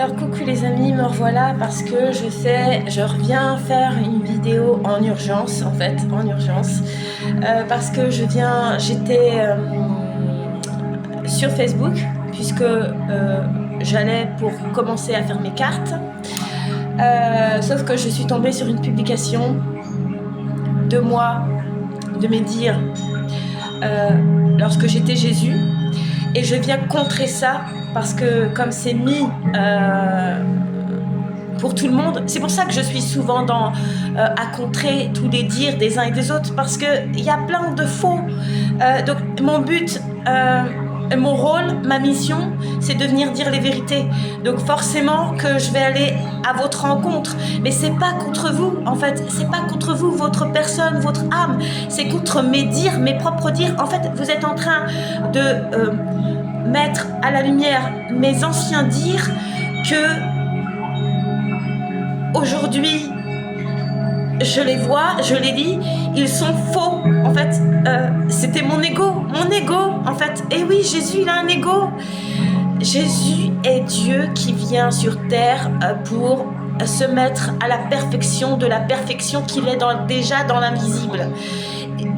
Alors coucou les amis, me revoilà parce que je reviens faire une vidéo en urgence parce que j'étais sur Facebook puisque j'allais pour commencer à faire mes cartes, sauf que je suis tombée sur une publication de moi, de mes dires lorsque j'étais Jésus, et je viens contrer ça parce que comme c'est mis pour tout le monde, c'est pour ça que je suis souvent à contrer tous les dires des uns et des autres, parce qu'il y a plein de faux. Donc mon but, mon rôle, ma mission, c'est de venir dire les vérités. Donc forcément que je vais aller à votre rencontre, mais c'est pas contre vous en fait, c'est pas contre vous, votre personne, votre âme, c'est contre mes dires, mes propres dires. En fait, vous êtes en train de mettre à la lumière mes anciens dires que aujourd'hui je les vois, je les lis, ils sont faux. En fait, c'était mon ego en fait. Et oui, Jésus, il a un ego. Jésus est Dieu qui vient sur terre pour se mettre à la perfection de la perfection qu'il est déjà dans l'invisible.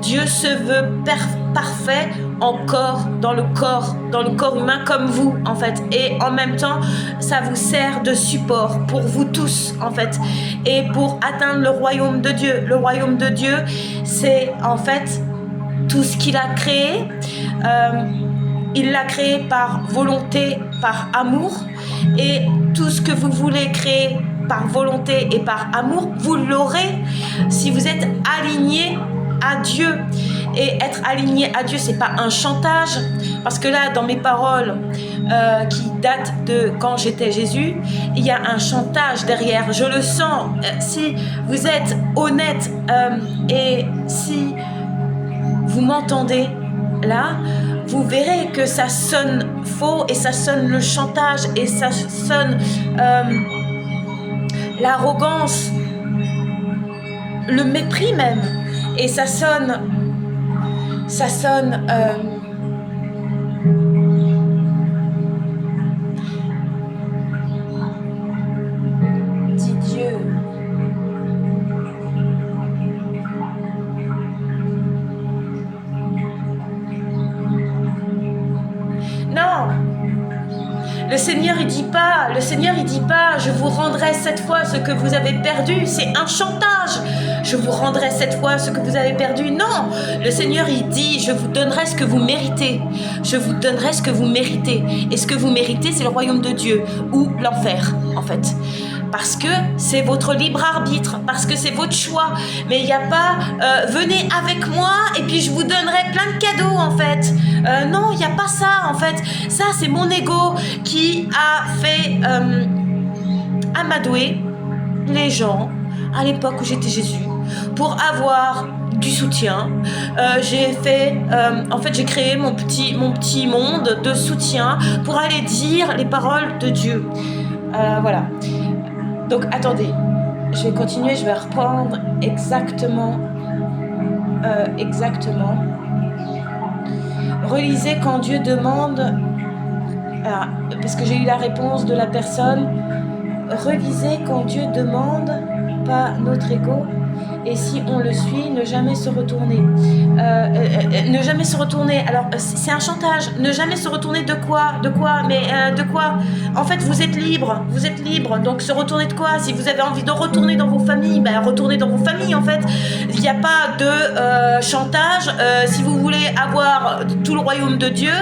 Dieu se veut parfait encore dans le corps humain comme vous en fait, et en même temps ça vous sert de support pour vous tous en fait, et pour atteindre le royaume de Dieu. Le royaume de Dieu, c'est en fait tout ce qu'il a créé. Il l'a créé par volonté, par amour, et tout ce que vous voulez créer par volonté et par amour, vous l'aurez si vous êtes aligné à Dieu. Et être aligné à Dieu, c'est pas un chantage, parce que là, dans mes paroles qui datent de quand j'étais Jésus, il y a un chantage derrière, je le sens. Si vous êtes honnête et si vous m'entendez là, vous verrez que ça sonne faux, et ça sonne le chantage, et ça sonne l'arrogance, le mépris même, et ça sonne dit Dieu. Non, le Seigneur il dit pas je vous rendrai 7 fois ce que vous avez perdu. C'est un chantage. Je vous rendrai 7 fois ce que vous avez perdu. Non, le Seigneur il dit je vous donnerai ce que vous méritez. Je vous donnerai ce que vous méritez. Et ce que vous méritez, c'est le royaume de Dieu ou l'enfer en fait. Parce que c'est votre libre arbitre, parce que c'est votre choix. Mais il n'y a pas venez avec moi et puis je vous donnerai plein de cadeaux en fait. Non, il n'y a pas ça en fait. Ça, c'est mon ego qui a fait amadouer les gens à l'époque où j'étais Jésus pour avoir du soutien. J'ai créé mon petit monde de soutien pour aller dire les paroles de Dieu. Voilà. Donc attendez, je vais continuer, je vais reprendre exactement. Relisez quand Dieu demande, parce que j'ai eu la réponse de la personne. Relisez quand Dieu demande, pas notre ego. Et si on le suit, ne jamais se retourner. Ne jamais se retourner. Alors, c'est un chantage. Ne jamais se retourner de quoi? Mais de quoi? En fait, vous êtes libre. Donc, se retourner de quoi? Si vous avez envie de retourner dans vos familles, retournez dans vos familles, en fait. Il n'y a pas de chantage. Si vous voulez avoir tout le royaume de Dieu,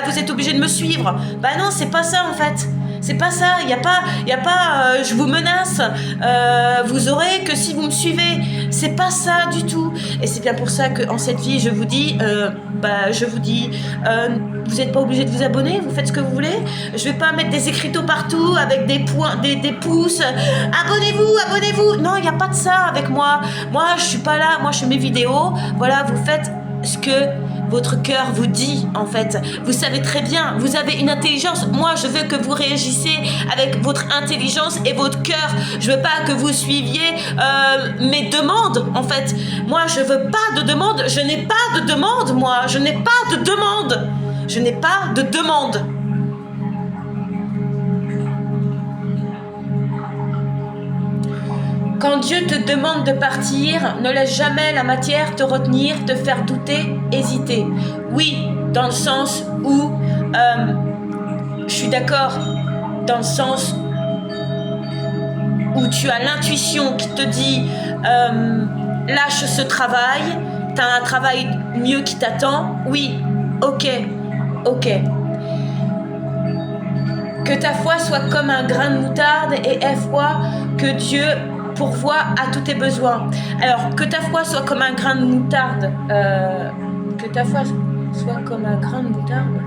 vous êtes obligé de me suivre. Non, c'est pas ça, en fait. C'est pas ça, il y a pas je vous menace, vous aurez que si vous me suivez. C'est pas ça du tout. Et c'est bien pour ça qu'en cette vie, je vous dis, vous n'êtes pas obligé de vous abonner, vous faites ce que vous voulez. Je vais pas mettre des écriteaux partout avec des points, des pouces. Abonnez-vous. Non, il n'y a pas de ça avec moi. Moi, je suis pas là. Moi, je fais mes vidéos. Voilà, vous faites ce que votre cœur vous dit en fait. Vous savez très bien, vous avez une intelligence. Moi, je veux que vous réagissiez avec votre intelligence et votre cœur. Je veux pas que vous suiviez mes demandes en fait. Moi, je veux pas de demande. Je n'ai pas de demande, moi. Je n'ai pas de demande. Quand Dieu te demande de partir, ne laisse jamais la matière te retenir, te faire douter, hésiter. Oui, dans le sens où je suis d'accord, dans le sens où tu as l'intuition qui te dit lâche ce travail, tu as un travail mieux qui t'attend. Oui, ok. Que ta foi soit comme un grain de moutarde et aie foi que Dieu pourvoit à tous tes besoins. Alors, que ta foi soit comme un grain de moutarde. Que ta foi soit comme un grain de moutarde.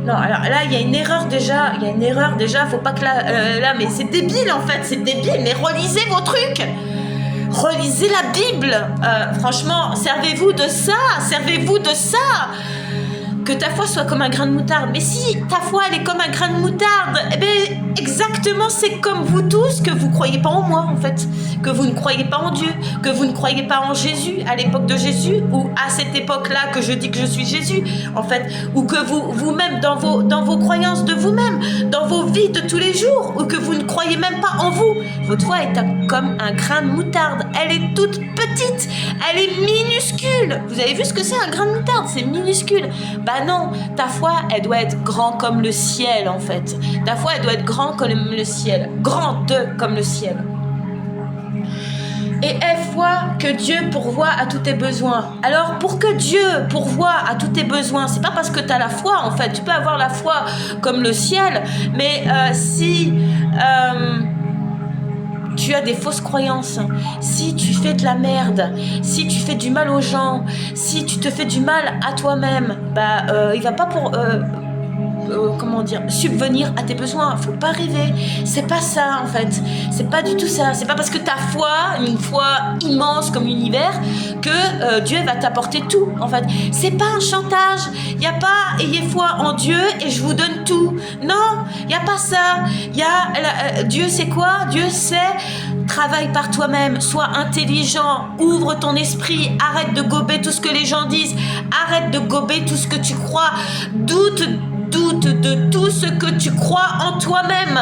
Non, alors là, il y a une erreur déjà. Faut pas que là, mais c'est débile en fait, c'est débile. Mais relisez vos trucs. Relisez la Bible. Franchement, servez-vous de ça. Que ta foi soit comme un grain de moutarde. Mais si ta foi elle est comme un grain de moutarde, eh bien exactement, c'est comme vous tous, que vous ne croyez pas en moi en fait, que vous ne croyez pas en Dieu, que vous ne croyez pas en Jésus à l'époque de Jésus, ou à cette époque-là que je dis que je suis Jésus en fait, ou que vous-même dans vos croyances de vous-même, dans vos vies de tous les jours, ou que vous ne croyez même pas en vous. Votre foi est comme un grain de moutarde. Elle est toute petite, elle est minuscule. Vous avez vu ce que c'est un grain de moutarde? C'est minuscule. Bah non, ta foi, elle doit être grand comme le ciel en fait. Ta foi, elle doit être grand comme le ciel. Grande comme le ciel. Et aie foi que Dieu pourvoit à tous tes besoins. Alors, pour que Dieu pourvoie à tous tes besoins, c'est pas parce que tu as la foi en fait. Tu peux avoir la foi comme le ciel, mais si tu as des fausses croyances, si tu fais de la merde, si tu fais du mal aux gens, si tu te fais du mal à toi-même, il va pas subvenir à tes besoins. Faut pas rêver. C'est pas ça en fait. C'est pas du tout ça. C'est pas parce que ta foi, une foi immense comme l'univers, que Dieu va t'apporter tout en fait. C'est pas un chantage. Y a pas ayez foi en Dieu et je vous donne tout. Non, y a pas ça. Dieu c'est quoi? Dieu c'est travaille par toi-même, sois intelligent, ouvre ton esprit, arrête de gober tout ce que les gens disent, arrête de gober tout ce que tu crois, doute de tout ce que tu crois en toi-même.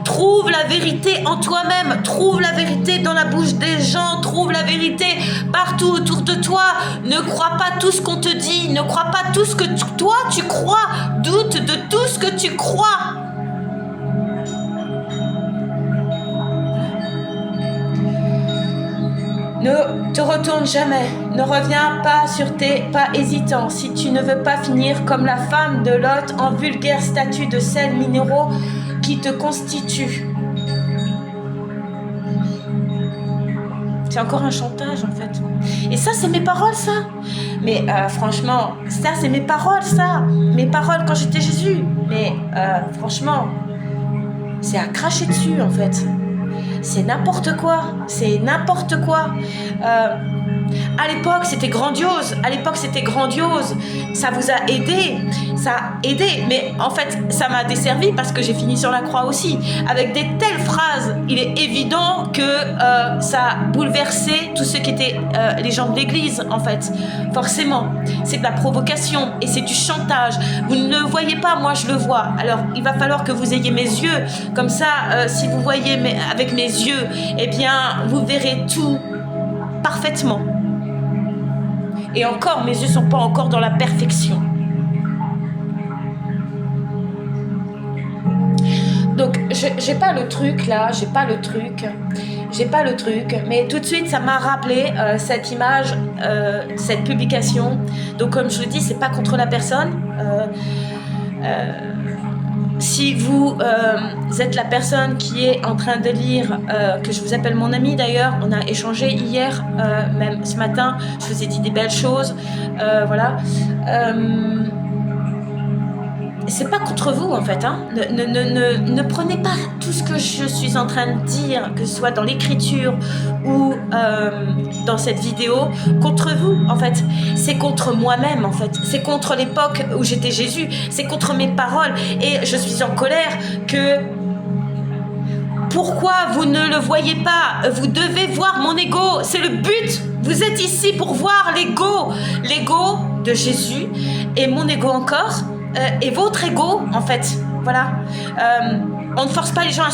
Trouve la vérité en toi-même. Trouve la vérité dans la bouche des gens. Trouve la vérité partout autour de toi. Ne crois pas tout ce qu'on te dit. Ne crois pas tout ce que toi tu crois. Doute de tout ce que tu crois. Ne te retourne jamais, ne reviens pas sur tes pas hésitants si tu ne veux pas finir comme la femme de Lot en vulgaire statue de sels minéraux qui te constituent. C'est encore un chantage en fait. Et ça, c'est mes paroles, ça. Mais franchement, ça, c'est mes paroles, ça. Mes paroles quand j'étais Jésus. Mais franchement, c'est à cracher dessus en fait. C'est n'importe quoi. À l'époque, c'était grandiose. Ça vous a aidé. Mais en fait, ça m'a desservi parce que j'ai fini sur la croix aussi. Avec des telles phrases, il est évident que ça a bouleversé tous ceux qui étaient les gens de l'église, en fait. Forcément. C'est de la provocation et c'est du chantage. Vous ne le voyez pas, moi je le vois. Alors, il va falloir que vous ayez mes yeux. Comme ça, si vous voyez avec mes yeux, eh bien, vous verrez tout parfaitement. Et encore, mes yeux ne sont pas encore dans la perfection. Donc, j'ai pas le truc là, mais tout de suite, ça m'a rappelé cette image, cette publication. Donc, comme je le dis, c'est pas contre la personne. Si vous êtes la personne qui est en train de lire, que je vous appelle mon ami d'ailleurs, on a échangé hier, même ce matin, je vous ai dit des belles choses, voilà. C'est pas contre vous en fait, hein. Ne prenez pas tout ce que je suis en train de dire, que ce soit dans l'écriture ou dans cette vidéo, contre vous en fait. C'est contre moi-même en fait. C'est contre l'époque où j'étais Jésus. C'est contre mes paroles. Et je suis en colère que... Pourquoi vous ne le voyez pas? Vous devez voir mon ego. C'est le but. Vous êtes ici pour voir l'ego. L'ego de Jésus et mon ego encore. Et votre ego, en fait. Voilà. On ne force pas les gens à